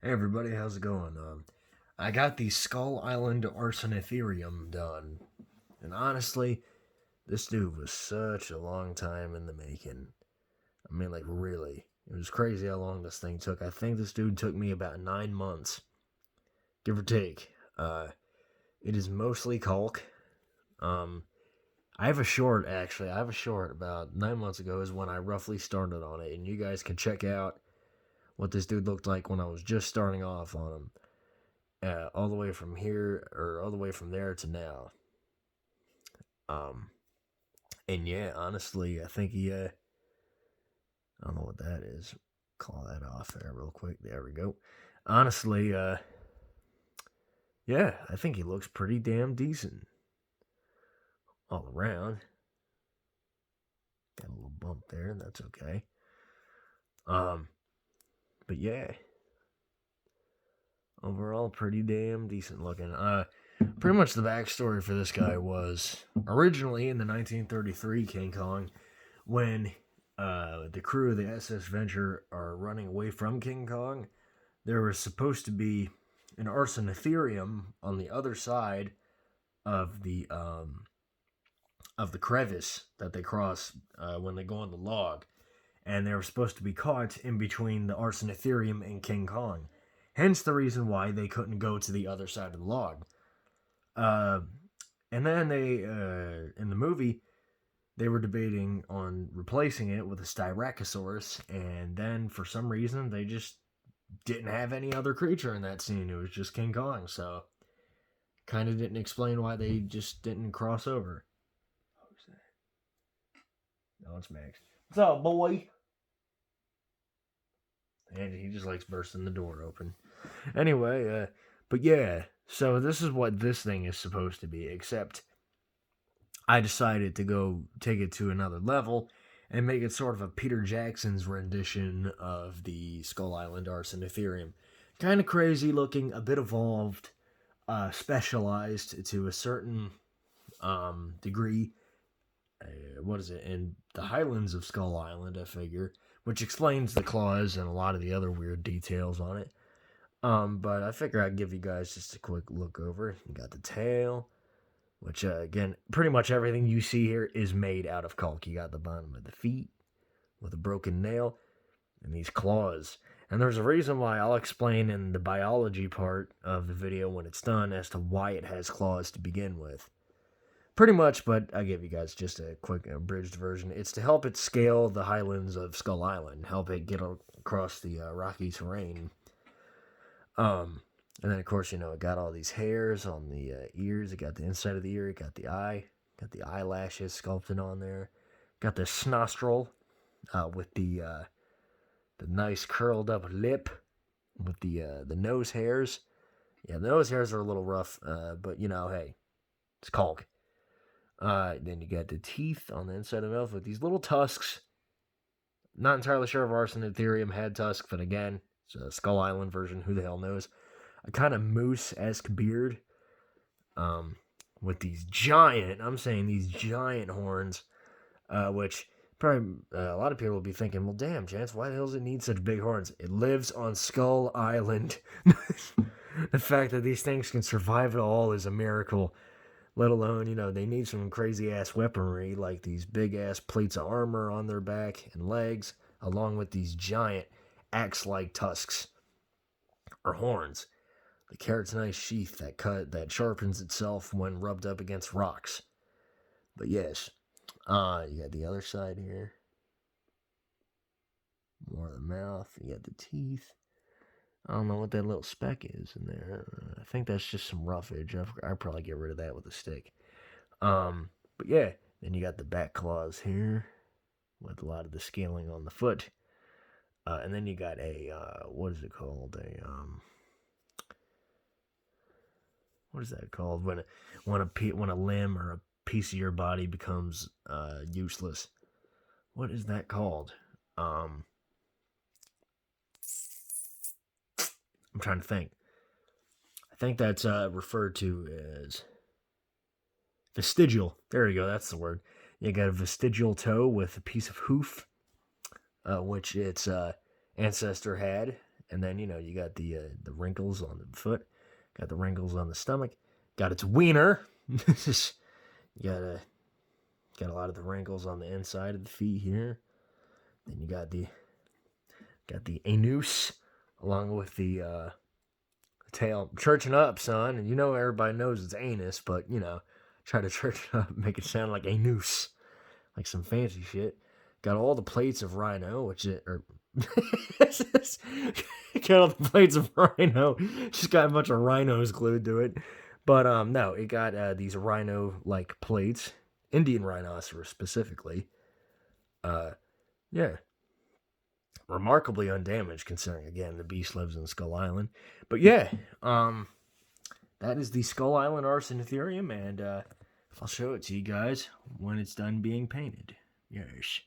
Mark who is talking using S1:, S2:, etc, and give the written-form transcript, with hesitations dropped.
S1: Hey everybody, how's it going? I got the Skull Island Arsinoitherium done, and honestly, this dude was such a long time in the making. I mean, like really, it was crazy how long this thing took. I think this dude took me about 9 months, give or take. It is mostly caulk. Um, I have a short actually. I have a short about 9 months ago is when I roughly started on it, and you guys can check out what this dude looked like when I was just starting off on him. All the way from here or all the way from there to now. Um, and yeah, honestly, I think I don't know what that is. Call that off there real quick. There we go. Honestly, yeah, I think he looks pretty damn decent all around. Got a little bump there. That's okay. But yeah, overall, pretty damn decent looking. Pretty much the backstory for this guy was originally in the 1933 King Kong, when the crew of the SS Venture are running away from King Kong, there was supposed to be an Arsinoitherium on the other side of the crevice that they cross when they go on the log, and they were supposed to be caught in between the Arsinoitherium and King Kong. Hence the reason why they couldn't go to the other side of the log. And then they, in the movie, they were debating on replacing it with a Styracosaurus, and then for some reason they just didn't have any other creature in that scene. It was just King Kong, so kind of didn't explain why they just didn't cross over. Who's that? No, it's Max. What's up, boy? And he just likes bursting the door open. Anyway, but yeah, so this is what this thing is supposed to be, except I decided to go take it to another level and make it sort of a Peter Jackson's rendition of the Skull Island Arsinoitherium. Kind of crazy looking, a bit evolved, specialized to a certain degree. What is it? In the highlands of Skull Island, I figure, which explains the claws and a lot of the other weird details on it. But I figure I'd give you guys just a quick look over. You got the tail, which, again, pretty much everything you see here is made out of caulk. You got the bottom of the feet with a broken nail and these claws. And there's a reason why I'll explain in the biology part of the video when it's done as to why it has claws to begin with. Pretty much, but I'll give you guys just a quick abridged version. It's to help it scale the highlands of Skull Island, help it get across the rocky terrain. And then, of course, it got all these hairs on the ears. It got the inside of the ear. It got the eye. Got the eyelashes sculpted on there. Got the nostril with the nice curled up lip with the nose hairs. Yeah, the nose hairs are a little rough, but, hey, it's caulk. Then you got the teeth on the inside of the mouth with these little tusks. Not entirely sure if Arsinoitherium had tusks, but again, it's a Skull Island version. Who the hell knows? A kind of moose-esque beard, with these giant horns, which probably a lot of people will be thinking, well, damn, Chance, why the hell does it need such big horns? It lives on Skull Island. The fact that these things can survive at all is a miracle, let alone, they need some crazy-ass weaponry, like these big-ass plates of armor on their back and legs, along with these giant axe-like tusks, or horns. The keratinized sheath that sharpens itself when rubbed up against rocks. But yes, you got the other side here. More of the mouth. You got the teeth. I don't know what that little speck is in there. I think that's just some roughage. I'd probably get rid of that with a stick. But yeah, then you got the back claws here with a lot of the scaling on the foot. And then you got what is it called? What is that called when a limb or a piece of your body becomes useless? What is that called? I'm trying to think. I think that's referred to as vestigial. There you go. That's the word. You got a vestigial toe with a piece of hoof, which its ancestor had, And then, you know, you got the wrinkles on the foot, got the wrinkles on the stomach, got its wiener. You got a lot of the wrinkles on the inside of the feet here. Then you got the anus along with the tail. Churching up, son. And you know everybody knows it's anus, but you know, try to church it up, make it sound like anus, like some fancy shit. Got all the plates of rhino, which it or got all the plates of rhino. Just got a bunch of rhinos glued to it. But no, it got these rhino-like plates, Indian rhinoceros specifically. Yeah, remarkably undamaged considering again the beast lives in Skull Island. But yeah, that is the Skull Island Arsinoitherium, and I'll show it to you guys when it's done being painted. Yes.